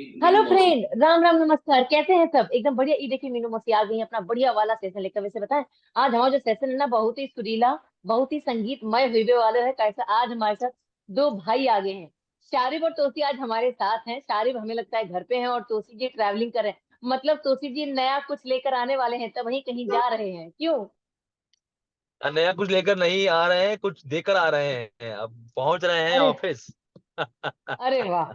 Hello Meenu मौसी। Friend, Ram Ram नमस्कार। कैसे हैं सब? एकदम बढ़िया। ये देखिए मीनू मौसी आ गई हैं अपना बढ़िया वाला सेशन लेकर। वैसे बताएं, आज हमारा जो सेशन है ना, बहुत ही सुरीला, बहुत ही संगीतमय हुए वाला है। कैसा आज हमारे साथ दो भाई आ गए हैं। शारिब और तोसी आज हमारे साथ हैं। शारिब हमें लगता है घर पे हैं और तोसी जी ट्रैवलिंग कर रहे हैं। मतलब तोसी जी नया कुछ लेकर आने वाले हैं, तब वहीं कहीं जा रहे हैं क्यों? नया कुछ लेकर नहीं आ रहे हैं, कुछ देकर आ रहे हैं। अब पहुंच रहे हैं अरे, ऑफिस। अरे वाह,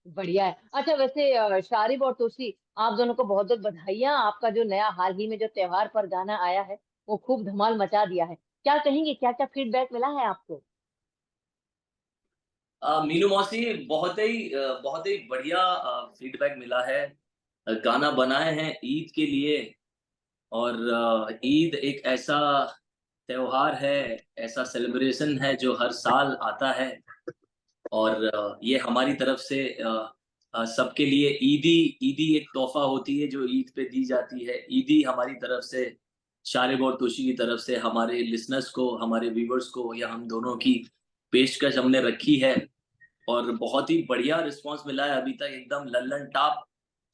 बढ़िया है। अच्छा वैसे शारिब और तोशी, आप दोनों को बहुत बहुत बधाइयां। आपका जो नया हाल ही में जो त्योहार पर गाना आया है, वो खूब धमाल मचा दिया है। क्या कहेंगे, क्या क्या फीडबैक मिला है आपको? मीनू मौसी, बहुत ही बढ़िया फीडबैक मिला है। गाना बनाए हैं ईद के लिए। और ईद एक ऐसा त्योहार है, ऐसा सेलिब्रेशन है जो हर साल आता है। और ये हमारी तरफ से सबके लिए ईदी ईदी एक तोहफा होती है जो ईद पे दी जाती है। ईदी हमारी तरफ से, शारिब और तोशी की तरफ से हमारे लिसनर्स को, हमारे व्यूवर्स को, या हम दोनों की पेशकश हमने रखी है। और बहुत ही बढ़िया रिस्पांस मिला है अभी तक, एकदम लल्लन टॉप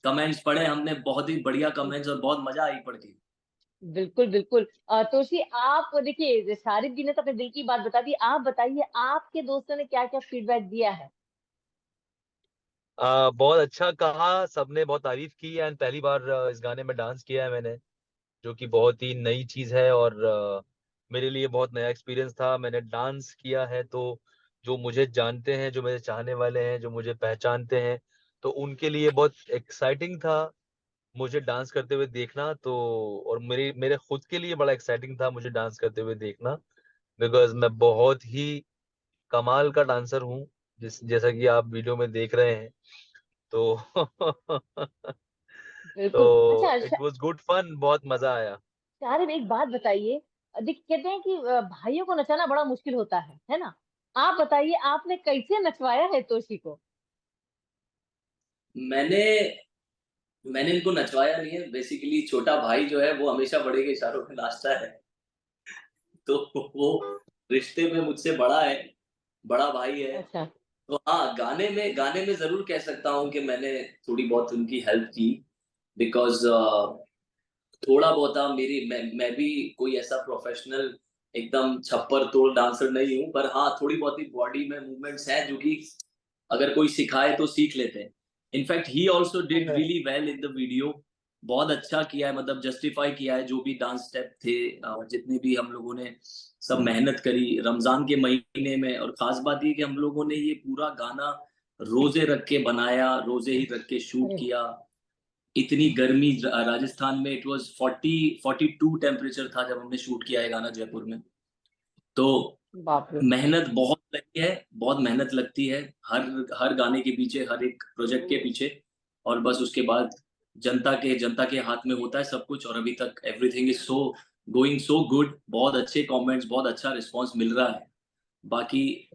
कमेंट्स पढ़े हमने, बहुत ही बढ़िया कमेंट्स और बहुत मजा आई पढ़ के। बिल्कुल बिल्कुल। तोशी, आप देखिए, शारिब जी ने तो अपने दिल की बात बता दी। आप बताइए, आपके दोस्तों ने क्या क्या फीडबैक दिया है? बहुत अच्छा कहा, सबने बहुत तारीफ की। एंड पहली बार इस गाने में डांस किया है मैंने, जो कि बहुत ही नई चीज है। और मेरे लिए बहुत नया एक्सपीरियंस था। मैंने डांस किया है तो जो मुझे जानते हैं, जो मेरे चाहने वाले हैं, जो मुझे पहचानते हैं, तो उनके लिए बहुत एक्साइटिंग था मुझे डांस करते हुए देखना। तो और मेरे मेरे खुद के लिए बड़ा एक्साइटिंग था मुझे डांस करते हुए देखना, बिकॉज मैं बहुत ही कमाल का डांसर हूँ, जैसा कि आप वीडियो में देख रहे हैं। तो बिल्कुल। अच्छा, तो इट वाज गुड फन, बहुत मजा आया। शारिब एक बात बताइए। देख, कहते हैं कि भाइयों को नचाना बड़ा मुश्किल होता है ना? आप बताइए, आपने कैसे नचवाया है तोशी को? मैंने मैंने इनको नचवाया नहीं है। बेसिकली छोटा भाई जो है वो हमेशा बड़े के इशारों पे नाचता है। तो वो रिश्ते में मुझसे बड़ा है, बड़ा भाई है। अच्छा। तो हाँ, गाने में जरूर कह सकता हूँ कि मैंने थोड़ी बहुत उनकी हेल्प की। बिकॉज थोड़ा बहुत मैं भी कोई ऐसा प्रोफेशनल एकदम छप्पर तोड़ डांसर नहीं हूँ, पर हाँ थोड़ी बहुत ही बॉडी में मूवमेंट्स हैं जो कि अगर कोई सिखाए तो सीख लेते हैं। इनफैक्ट ही ऑल्सो डिड अरे really well in the video. बहुत अच्छा किया है, मतलब जस्टिफाई किया है जो भी डांस स्टेप थे, जितनी भी हम लोगों ने सब मेहनत करी रमजान के महीने में। और खास बात ये कि हम लोगों ने ये पूरा गाना रोजे रख के बनाया, रोजे ही रख के शूट अरे, किया। इतनी गर्मी राजस्थान में, इट वाज 42 टेम्परेचर था जब हमने शूट किया है गाना जयपुर में। तो बाप रे। मेहनत बहुत लगी है, बहुत मेहनत लगती है हर हर गाने के पीछे, हर एक प्रोजेक्ट के पीछे। और बस उसके बाद जनता के हाथ में होता है सब कुछ। और अभी तक everything is so going so good, बहुत अच्छे कमेंट्स, बहुत अच्छा रिस्पांस मिल रहा है। बाकी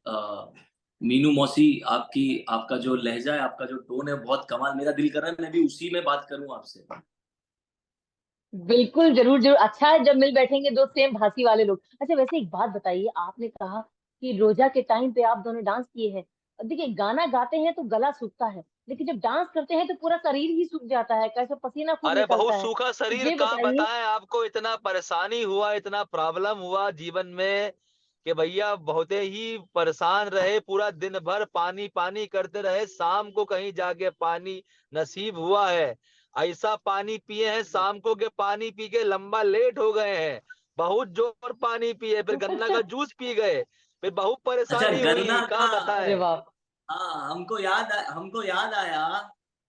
मीनू मौसी, आपकी आपका जो लहजा है, आपका जो टोन है, बहुत कमाल। मेरा दिल कर रहा है मैं भी उसी में बात करूं आपसे। बिल्कुल, जरूर जरूर। अच्छा है जब मिल बैठेंगे दो सेम भाषी वाले लोग। अच्छा वैसे एक बात बताइए, आपने कहा कि रोजा के टाइम पे आप दोनों डांस किए हैं। देखिए, गाना गाते हैं तो गला सूखता है, लेकिन जब डांस करते हैं तो पूरा शरीर ही सूख जाता है, कैसे पसीना खूब अरे बहुत निकलता है। सूखा तो शरीर, ये कहाँ बताइए। बताएं आपको। इतना परेशानी हुआ, इतना प्रॉब्लम हुआ जीवन में कि भैया बहुत ही परेशान रहे। पूरा दिन भर पानी पानी करते रहे, शाम को कहीं जाके पानी नसीब हुआ है। ऐसा पानी पिए हैं शाम को के पानी पी के लंबा लेट हो गए हैं। बहुत जोर पानी पिए, फिर गन्ना का जूस पी गए, फिर बहुत अच्छा, परेशानी गन्ना हुई, का। कहाँ अरे बताएं। वाह। हाँ, हमको याद आया।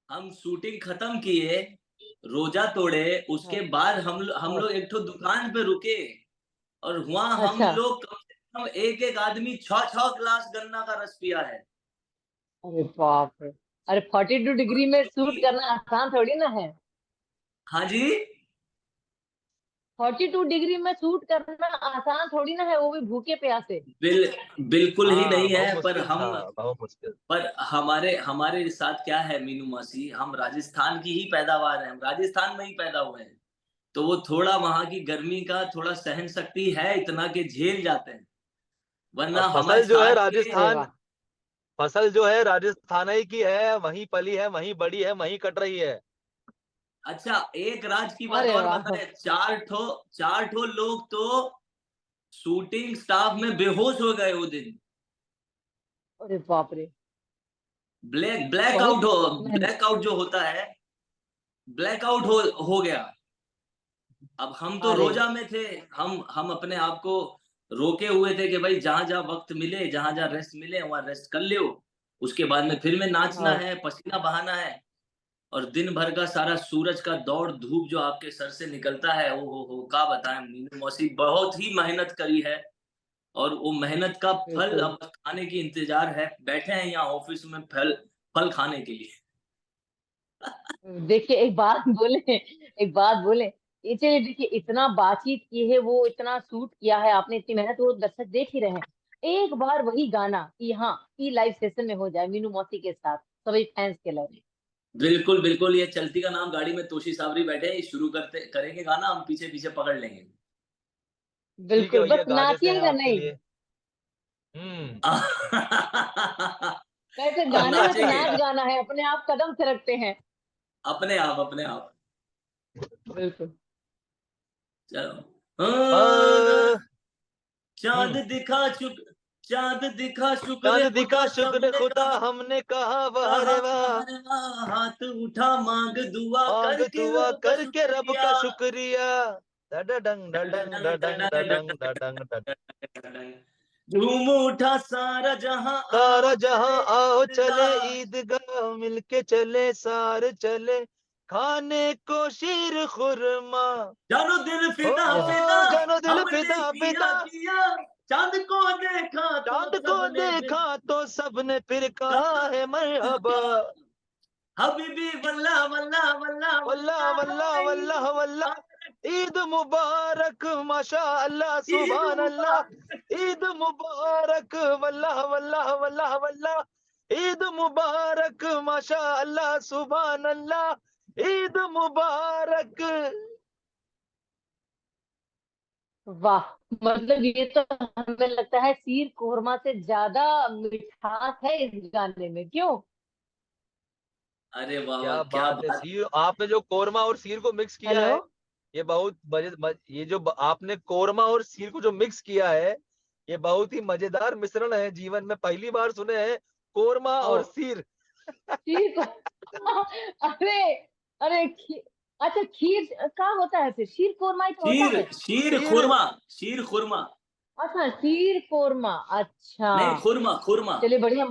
हम शूटिंग खत्म किए, रोजा तोड़े, उसके हाँ, बाद हम हाँ। लोग एक ठो दुकान पे रुके। और वहां हम अच्छा। लोग कम से कम एक एक आदमी 6-6 गिलास गन्ना का रस पिया है। अरे बाप रे। अरे 42 डिग्री में शूट क्योंकि करना आसान थोड़ी ना है। हाँ जी। 42 डिग्री में शूट करना आसान थोड़ी ना है, वो भी भूखे प्यासे। बिल बिल्कुल ही नहीं हाँ है। बहुत पर मुश्किल था, हम बहुत मुश्किल। पर हमारे हमारे साथ क्या है मीनू मासी, हम राजस्थान की ही पैदावार है, हम राजस्थान में ही पैदा हुए हैं। तो वो थोड़ा वहां की गर्मी का थोड़ा सहन शक्ति है, इतना के झेल जाते हैं। वरना अब हमारे फसल जो है साथ के। अरे राजस्थान, वाह। फसल जो है राजस्थान ही की है, वहीं पली है, वहीं बड़ी है, वहीं कट रही है। अच्छा, एक राज की बात अरे और वाह, बताए, चार ठो लोग तो शूटिंग स्टाफ में बेहोश हो गए वो दिन। अरे बाप रे, बहुत मेहनत। ब्लैकआउट जो होता है, ब्लैकआउट हो गया। अब हम तो अरे रोजा में थे, हम अपने आप को रोके हुए थे कि भाई जहां जहां वक्त मिले, जहां जहां रेस्ट मिले वहां रेस्ट कर लियो। उसके बाद में फिर में नाचना हाँ, है, पसीना बहाना है। और दिन भर का सारा सूरज का दौड़ धूप जो आपके सर से निकलता है, ओ हो का बताएं। मीनू मौसी बहुत ही मेहनत करी है, और वो मेहनत का फल बिल्कुल। अब खाने की इंतजार है। बैठे हैं यहाँ ऑफिस में फल फल खाने के लिए। देखिए एक बात बोले, एक बात बोले, ये चलिए देखिए, इतना बातचीत की है, वो इतना शूट किया है आपने, इतनी मेहनत, वो दर्शक देख ही रहे हैं। एक बार वही गाना कि हाँ, कि लाइव सेशन में हो जाए मीनू मौसी के साथ, सभी फैंस के लिए। बिल्कुल बिल्कुल, ये चलती का नाम गाड़ी में तोशी सावरी बैठे हैं, ये शुरू करते करेंगे गाना, हम पीछे पीछे पकड़ लेंगे। ठीक है बिल्कुल, भैया, बस गा देते हैं नाचिएगा आपके नहीं। लिए। हम्म। कैसे अब गाने में तो नाचेंगे नाच गाना है, अपने आप कदम थिरकते हैं। अपने आप अपने आप। बिल्कुल। चलो। आ, चांद हम्म। दिखा चुक चांद दिखा चांद शुक्र दिखा खुदा शुक्र सबने खुदा, कहा, हमने कहा वाह कहा रे वाह। अरे वाह, हाथ उठा मांग दुआ मांग करके दुआ रब का करके रब शुक्रिया। का शुक्रिया। डडडंग डडंग डडंग डडंग डडंग डडंग। झूम उठा सारा जहां, सारा आओ जहां चले आओ चले ईदगाह। ईदगाह, मिलके चले सारे चले, खाने को शीर खुरमा। जानो दिल हो फिदा अरे वाह, फिदा, जानो दिल हमने फिदा किया फिदा। किया। चांद को देखा तो चांद को सबने फिर देखा तो सबने फिर कहा कहा है मरहबा। हबीबी वल्ला वल्ला वल्ला वल्लाह वल्लाह वल्लाह वल्ला। वल्लाह। ईद मुबारक माशा अल्लाह ईद सुभान मुबारक। अल्लाह। ईद मुबारक वल्लाह वल्लाह वल्लाह वल्लाह। ईद मुबारक माशा अल्लाह सुभान अल्लाह। ईद मुबारक। वाह। मतलब ये तो हमें लगता है शीर कोरमा से ज्यादा मिठास है इस गाने में, क्यों? अरे वाह वाह, क्या क्या बात है, बात। सीर आपने जो कोरमा और सीर को मिक्स किया हेलो। है, ये बहुत ये जो आपने कोरमा और सीर को जो मिक्स किया है, ये बहुत ही मजेदार मिश्रण है, जीवन में पहली बार सुने हैं, कोरमा ओ, और सीर। शीर को अरे, अरे अच्छा, खीर का होता है, फिर शीर कोरमा ही तो होता शीर है। शीर सीर। खुरमा, शीर खुरमा। अच्छा, शीर कोरमा, अच्छा। नहीं, खुरमा खुरमा। चलिए बढ़िया।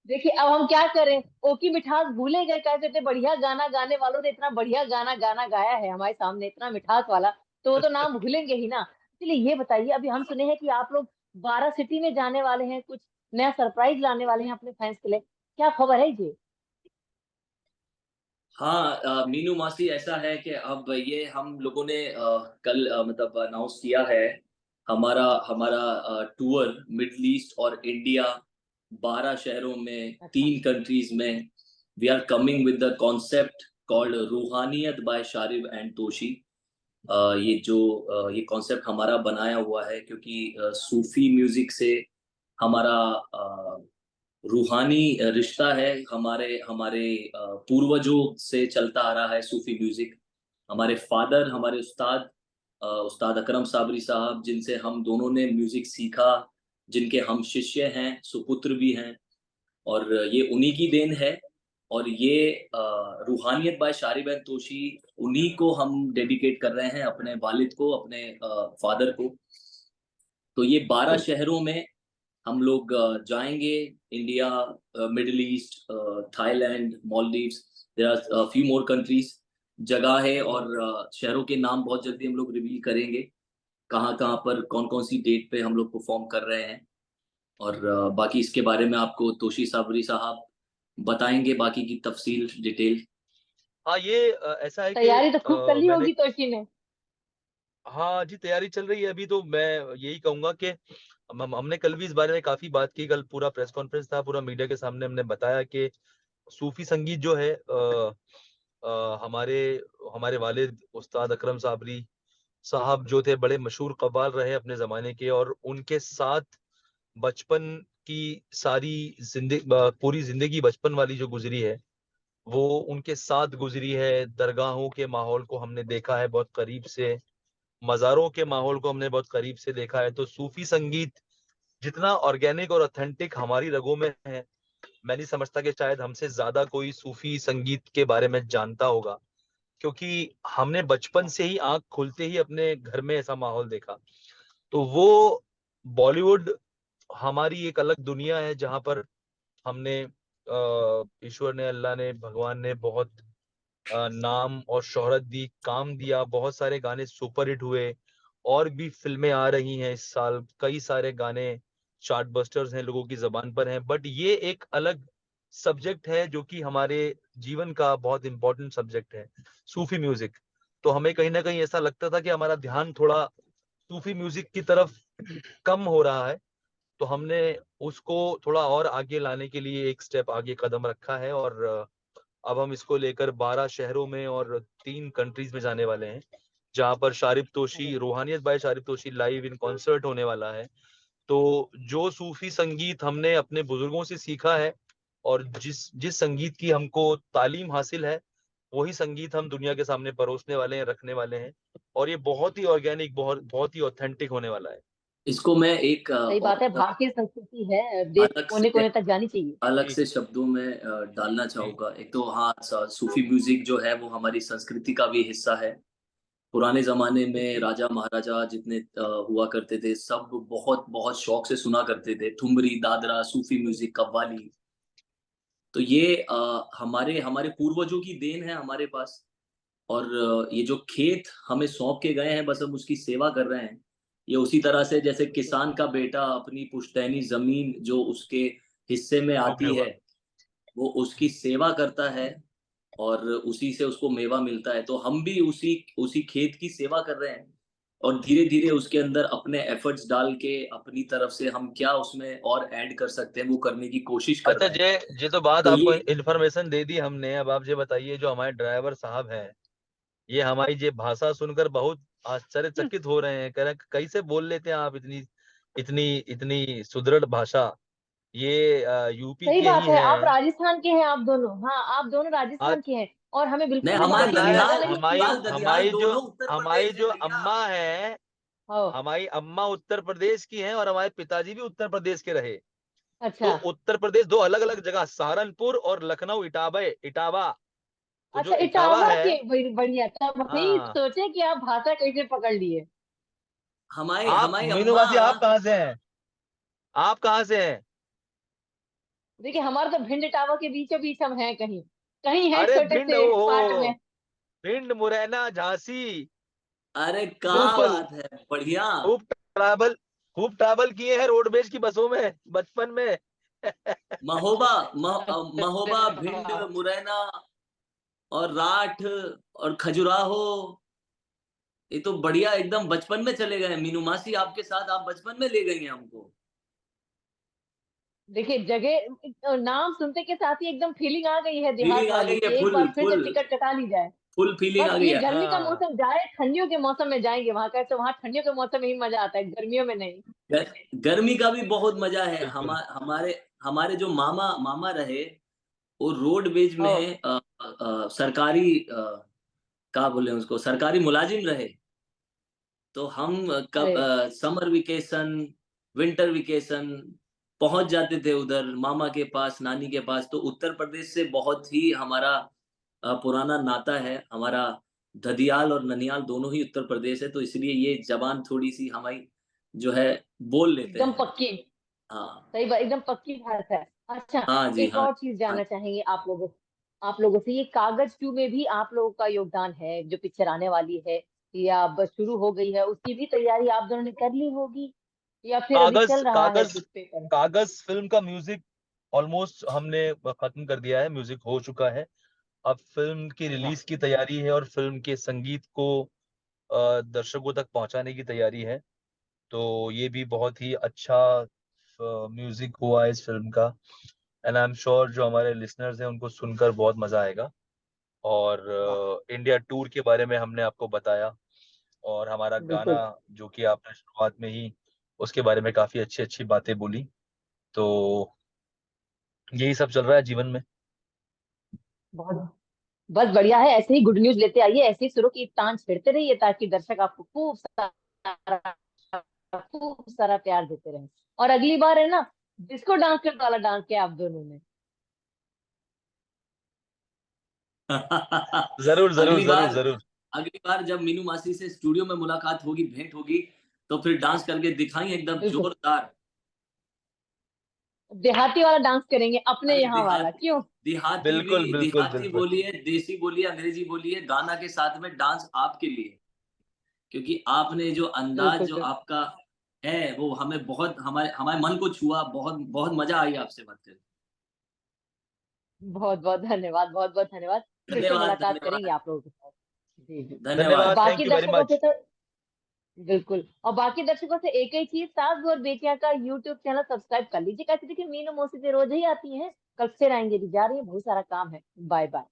देखिए अब हम क्या करें, ओ की मिठास भूले गए, कहते थे बढ़िया गाना गाने वालों ने इतना बढ़िया गाना गाना गाया है हमारे सामने, इतना मिठास वाला, तो वो तो नाम भूलेंगे ही ना। चलिए ये बताइए, अभी हम सुने हैं कि आप लोग 12 सिटी में जाने वाले हैं, कुछ नया सरप्राइज लाने वाले हैं अपने फैंस के लिए, क्या खबर है जी? हाँ, मीनू मासी, ऐसा है कि अब ये हम लोगों ने कल मतलब अनाउंस किया है, हमारा हमारा टूर मिडल ईस्ट और इंडिया, 12 शहरों में, अच्छा। 3 कंट्रीज में। We are coming with the concept called Roohaniyat by Sharib and Toshi. ये कॉन्सेप्ट हमारा बनाया हुआ है, क्योंकि सूफी म्यूजिक से हमारा रूहानी रिश्ता है। हमारे हमारे पूर्वजों से चलता आ रहा है सूफी म्यूजिक। हमारे फादर, हमारे उस्ताद, उस्ताद अकरम साबरी साहब, जिनसे हम दोनों ने म्यूजिक सीखा, जिनके हम शिष्य हैं, सुपुत्र भी हैं, और ये उन्हीं की देन है। और ये रूहानियत बाय शारिब एंड तोशी, उन्हीं को हम डेडिकेट कर रहे हैं, अपने वालिद को, अपने फादर को। तो ये 12 बिल्कुल। शहरों में हम लोग जाएंगे। India, middle east, Thailand, Maldives, there are few more countries. जगह है और शहरों के नाम बहुत जल्दी हम लोग रिवील करेंगे, कहाँ कहाँ पर कौन कौन सी डेट पे हम लोग परफॉर्म कर रहे हैं। और बाकी इसके बारे में आपको तोशी साबरी साहब बताएंगे, बाकी की तफसील डिटेल। हाँ ये ऐसा है कि तैयारी तो खूब कर ली मैंने, होगी तोशी ने। हाँ जी तैयारी चल रही है अभी, तो मैं यही कहूंगा कि हमने कल भी इस बारे में काफी बात की, कल पूरा प्रेस कॉन्फ्रेंस था, पूरा मीडिया के सामने हमने बताया कि सूफी संगीत जो है हमारे हमारे वालिद उस्ताद अकरम साबरी साहब जो थे, बड़े मशहूर कव्वाल रहे अपने जमाने के, और उनके साथ बचपन की पूरी जिंदगी बचपन वाली जो गुजरी है वो उनके साथ गुजरी है। दरगाहों के माहौल को हमने देखा है बहुत करीब से, मज़ारों के माहौल को हमने बहुत करीब से देखा है। तो सूफी संगीत जितना ऑर्गेनिक और ऑथेंटिक हमारी रगों में है, मैं नहीं समझता कि शायद हमसे ज्यादा कोई सूफी संगीत के बारे में जानता होगा, क्योंकि हमने बचपन से ही आंख खुलते ही अपने घर में ऐसा माहौल देखा। तो वो बॉलीवुड हमारी एक अलग दुनिया है जहां पर हमने ईश्वर ने, अल्लाह ने, भगवान ने बहुत नाम और शोहरत दी, काम दिया, बहुत सारे गाने सुपरहिट हुए। और भी फिल्में आ रही हैं इस साल, कई सारे गाने चार्ट बस्टर्स हैं, लोगों की जबान पर हैं। बट ये एक अलग सब्जेक्ट है जो कि हमारे जीवन का बहुत इंपॉर्टेंट सब्जेक्ट है, सूफी म्यूजिक। तो हमें कहीं ना कहीं ऐसा लगता था कि हमारा ध्यान थोड़ा सूफी म्यूजिक की तरफ कम हो रहा है, तो हमने उसको थोड़ा और आगे लाने के लिए एक स्टेप आगे कदम रखा है। और अब हम इसको लेकर 12 शहरों में और 3 कंट्रीज में जाने वाले हैं, जहां पर Sharib Toshi, Roohaniyat by Sharib Toshi live in concert होने वाला है। तो जो सूफी संगीत हमने अपने बुजुर्गों से सीखा है और जिस जिस संगीत की हमको तालीम हासिल है, वही संगीत हम दुनिया के सामने परोसने वाले हैं, रखने वाले हैं। और ये बहुत ही ऑर्गेनिक, बहुत बहुत ही ऑथेंटिक होने वाला है। इसको मैं एक सही बात है, और भारतीय संस्कृति है, देश के अलग कोने से कोने तक जानी चाहिए। अलग जी से शब्दों में डालना जी चाहूंगा। एक तो हाँ, सूफी म्यूजिक जो है वो हमारी संस्कृति का भी हिस्सा है। पुराने जमाने में जी। राजा महाराजा जितने हुआ करते थे, सब बहुत बहुत शौक से सुना करते थे ठुमरी, दादरा, सूफी म्यूजिक, कव्वाली। तो ये हमारे हमारे पूर्वजों की देन है हमारे पास। और ये जो खेत हमें सौंप के गए हैं, बस हम उसकी सेवा कर रहे हैं। ये उसी तरह से जैसे किसान का बेटा अपनी पुश्तैनी जमीन जो उसके हिस्से में ओके आती हुआ। है, वो उसकी सेवा करता है और उसी से उसको मेवा मिलता है। तो हम भी उसी उसी खेत की सेवा कर रहे हैं और धीरे धीरे उसके अंदर अपने एफर्ट्स डाल के अपनी तरफ से हम क्या उसमें और ऐड कर सकते हैं वो करने की कोशिश कर अच्छा, रहे हैं। ये तो बात तो आपको ये इन्फॉर्मेशन दे दी हमने। अब आप ये बताइए, जो हमारे ड्राइवर साहब हैं, ये हमारी ये भाषा सुनकर बहुत आश्चर्यचकित हो रहे हैं, कह रहे हैं कैसे बोल लेते हैं आप इतनी इतनी इतनी सुदृढ़ भाषा। ये यूपी सही के बात ही है, आप हैं। राजस्थान के हैं, आप दोनों, हाँ आप दोनों आज राजस्थान के हैं, और हमें नहीं, बिल्कुल भी हमारे भाषा में पता है, ऐसा ननिहाल नहीं कि हमारी ननिहाल आप। ददियाल हमारी जो दोनों उत्तर हमारी प्रदेश है जो भैया। अम्मा है, हो। हमारी अम्मा उत्तर प्रदेश की हैं और हमारे पिताजी भी उत्तर प्रदेश के रहे। तो अच्छा। उत्तर प्रदेश दो अलग अलग जगह, सहारनपुर और लखनऊ, इटावा इटावा। तो जो अच्छा, इटावा इटावा है, के, बढ़िया, तब वही हाँ। सोचे कि आप भाषा कैसे पकड़ लिए। हमारी आप हमारी मीनू अम्मा। मासी, आप कहाँ से हैं? आप कहाँ से हैं? देखिए, हमारा तो भिंड इटावा के बीचों बीच हम हैं, कहीं कहीं है, अरे छोटे भिंड, से पार्ट ओ में। भिंड, मुरैना, झांसी। अरे क्या खूब बिल्कुल। बात है, बढ़िया। खूब ट्रैवल खूब ट्रैवल किए हैं रोडवेज की बसों में बचपन में। महोबा, अरे महोबा, भिंड, वाह। मुरैना और राठ और खजुराहो। ये तो बढ़िया, एकदम बचपन में चले गए मीनू मासी, आपके साथ आप बचपन में ले गई हैं हमको। देखिए, जगह नाम सुनते के साथ ही एकदम फीलिंग आ गई है देहात फीलिंग आ वाली गई है, कि एक फुल बार फिर से फुल टिकट कटा ली जाए। फुल फीलिंग आ बट गई ये है। गर्मी का हाँ। मौसम जाए, ठंडियों के मौसम में जाएंगे वहां, कैसे वहां ठंडियों के मौसम में ही मजा आता है, गर्मियों में नहीं। गर्मी का भी बहुत मजा है। बिल्कुल। हमारे हमारे जो मामा मामा रहे, वो रोडवेज ओ। में सरकारी क्या बोले उसको, सरकारी मुलाजिम रहे। तो हम कब अरे। समर वेकेशन, विंटर वेकेशन पहुंच जाते थे उधर मामा के पास, नानी के पास। तो उत्तर प्रदेश से बहुत ही हमारा पुराना नाता है हमारा। धदियाल और ननियाल दोनों ही उत्तर प्रदेश है, तो इसलिए ये जबान थोड़ी सी हमारी जो है बोल लेते एकदम हैं। पक्की। हाँ सही बात, एकदम पक्की भाषा है। अच्छा, हाँ जी, एक हाँ और चीज हाँ। जानना चाहेंगे आप लोगों से ये कागज 2 में भी आप लोगों का योगदान है, जो पिक्चर आने वाली है या बस शुरू हो गई है, उसकी भी तैयारी आप दोनों ने कर ली होगी, या फिर अभी कागज चल रहा है कागज कुछ पेपर। कागज फिल्म का म्यूजिक ऑलमोस्ट हमने खत्म कर दिया है, म्यूजिक हो चुका है। अब फिल्म की अरे वाह। रिलीज की तैयारी है और फिल्म के संगीत को दर्शकों तक पहुंचाने की तैयारी है। तो ये भी बहुत ही अच्छा म्यूजिक हुआ है इस फिल्म का। एंड आई एम श्योर जो हमारे लिसनर्स हैं उनको सुनकर बहुत मजा आएगा। और वाह। इंडिया टूर के बारे में हमने आपको बताया, और हमारा गाना बिल्कुल। जो कि आपने शुरुआत में ही उसके बारे में काफी अच्छी अच्छी बातें बोली। तो यही सब चल रहा है जीवन में। बहुत बस बढ़िया है, ऐसे ही गुड न्यूज लेते आइए, ऐसे ही सुरों की तान छेड़ते रहिए ताकि दर्शक आपको खूब सारा प्यार देते रहें। और अगली बार है ना, डिस्को डांस करने वाला डांस किया आप दोनों ने। जरूर जरूर अगली जरूर बार जरूर। अगली बार जब मीनू मासी से स्टूडियो में मुलाकात होगी, भेंट होगी, तो फिर डांस करके दिखाएं एकदम बिल्कुल, जोरदार। देहाती वाला डांस करेंगे अपने अरे यहाँ वाला, क्यों? बिल्कुल बिल्कुल देहाती बिल्कुल। बोलिए, देसी बोलिए, अंग्रेजी बोलिए, गाना के साथ में डांस आपके लिए। क्योंकि आपने जो अंदाज बिल्कुल जो बिल्कुल। आपका है वो हमें बहुत, हमारे हमारे मन को छुआ। बहुत बहुत मजा आई आपसे बात करके। बहुत बहुत धन्यवाद, बहुत बहुत धन्यवाद। फिर से धन्यवाद, मुलाकात करेंगे धन्यवाद, आप लोगों के साथ। जी जी। और धन्यवाद। धन्यवाद, थैंक बाकी यू वेरी दर्शकों से मच। तो बिल्कुल, और बाकी दर्शकों से एक ही चीज, सास और बेटियां का यूट्यूब चैनल सब्सक्राइब कर लीजिए। कैसे देखिए मीनू मौसी से रोज ही आती हैं, कल से आएंगे, भी जा रही है, बहुत सारा काम है। Bye bye.